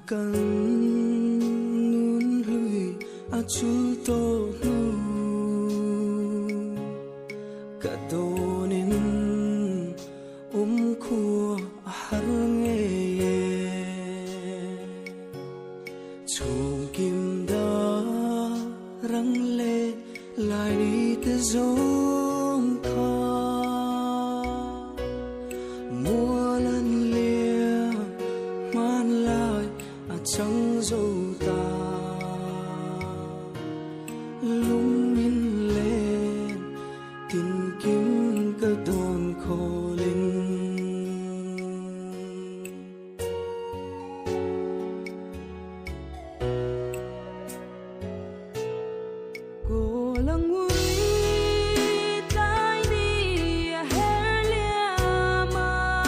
cần nun hui a chu to nu ka tonin khua har nghe chung kim da răng lê lại đi tới giống kha mùa lần lia man lại trắng dâu ta lung min lên tìm kiếm cơ đồn khô linh cô lăng nguy tai đi her lia ma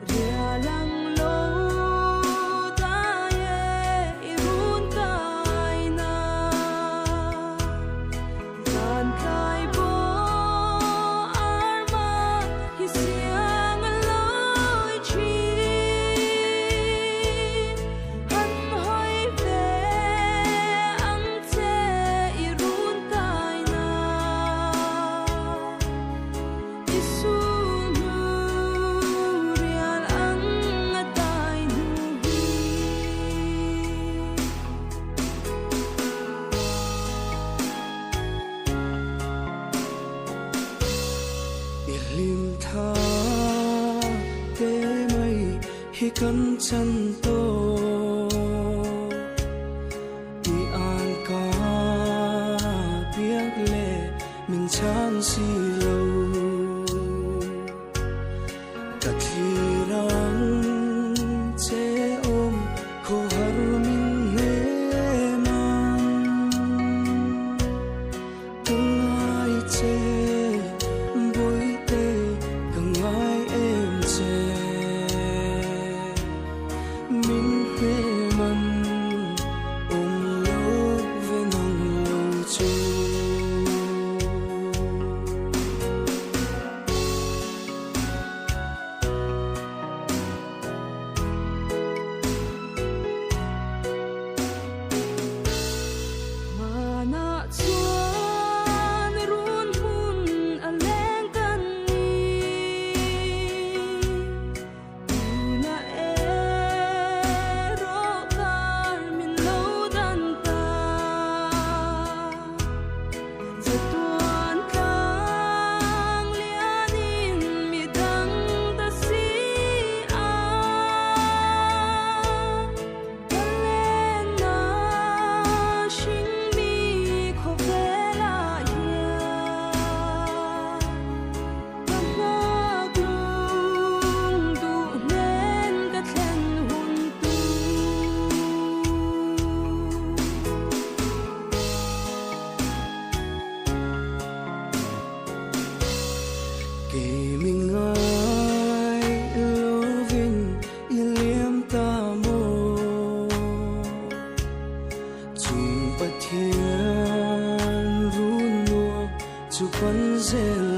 ria lăng lâu ta ye irun kai na tan kai bo arma hi siang loi chi han hoi ve ang che irun kai na isun hu rial ang atay nubi ilim tha te mai hi kan chan to i an ka piak le min chan si lo ka thi rang che om kho har min ne man tung ai che bối tê càng ai em che min ne man lâu về nắng lâu chu mana chuan run hun a leng kan ni na e ro kar min lo dan ta zatuan kang lianin mi dang ta si a kalena shing mi kho vela ya kamag lung du nen ka thlen hun tu kể mình ai loving liêm ta mô chung bất thiên run nua chu quan dễ